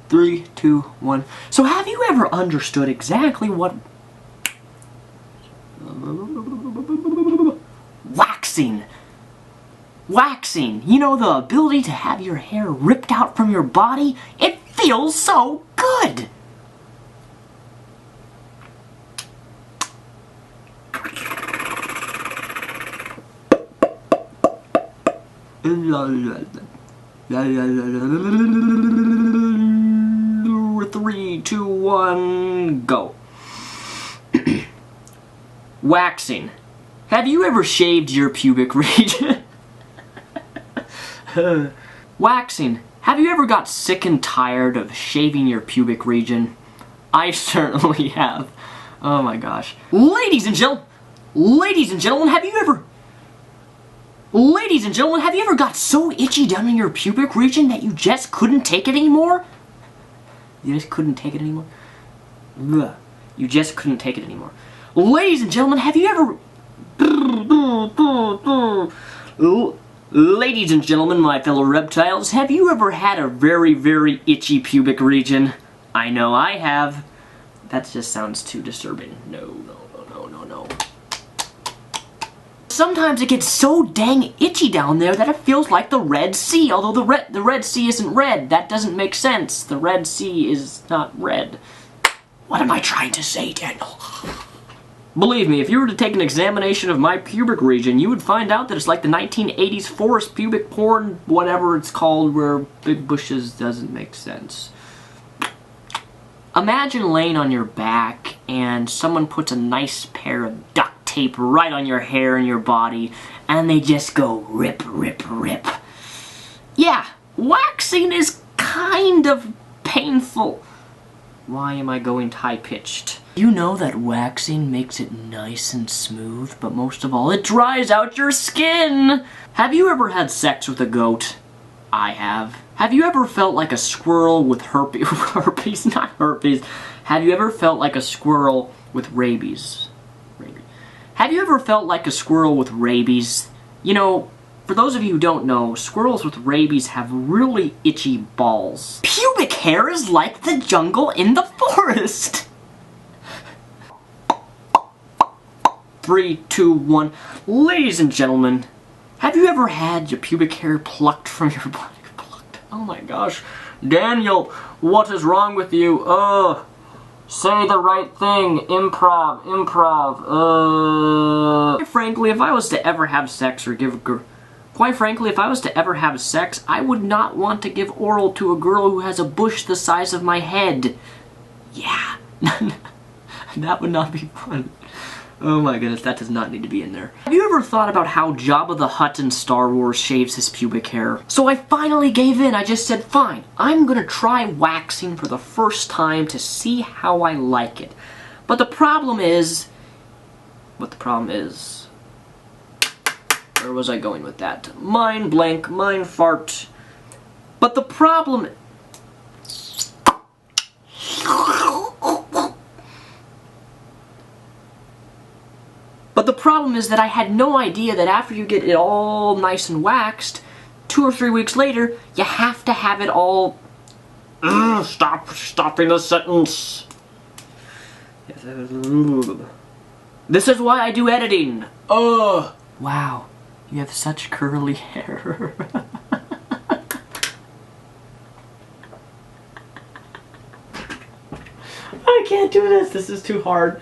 3, 2, 1. So have you ever understood exactly what waxing? Waxing. You know, the ability to have your hair ripped out from your body? It feels so good! Three, two, one, go. Waxing. Have you ever shaved your pubic region? Waxing. Have you ever got sick and tired of shaving your pubic region? I certainly have. Oh my gosh. Ladies and gentlemen, have you ever got so itchy down in your pubic region that you just couldn't take it anymore? You just couldn't take it anymore? Ugh. You just couldn't take it anymore. Ladies and gentlemen, have you ever... Ladies and gentlemen, my fellow reptiles, have you ever had a very, very itchy pubic region? I know I have. That just sounds too disturbing. No. Sometimes it gets so dang itchy down there that it feels like the Red Sea, although the Red Sea isn't red. That doesn't make sense. The Red Sea is not red. What am I trying to say, Daniel? Believe me, if you were to take an examination of my pubic region, you would find out that it's like the 1980s forest pubic porn, whatever it's called, where big bushes doesn't make sense. Imagine laying on your back and someone puts a nice pair of duct tape right on your hair and your body, and they just go rip, rip, rip. Yeah, waxing is kind of painful. Why am I going high-pitched? You know that waxing makes it nice and smooth, but most of all, it dries out your skin! Have you ever had sex with a goat? I have. Have you ever felt like a squirrel with herpes? Not herpes. Have you ever felt like a squirrel with rabies? Have you ever felt like a squirrel with rabies? You know, for those of you who don't know, squirrels with rabies have really itchy balls. Pubic hair is like the jungle in the forest! 3, 2, 1. Ladies and gentlemen, have you ever had your pubic hair plucked from your body? Plucked? Oh my gosh. Daniel, what is wrong with you? Say the right thing. Improv. Quite frankly, if I was to ever have sex or I would not want to give oral to a girl who has a bush the size of my head. Yeah. That would not be fun. Oh my goodness, that does not need to be in there. Have you ever thought about how Jabba the Hutt in Star Wars shaves his pubic hair? So I finally gave in. I just said, fine, I'm gonna try waxing for the first time to see how I like it. But the problem is... Where was I going with that? Mind blank, mind fart. But the problem... But the problem is that I had no idea that after you get it all nice and waxed, 2 or 3 weeks later, you have to have it all... Stopping the sentence. This is why I do editing. Wow, you have such curly hair. I can't do this. This is too hard.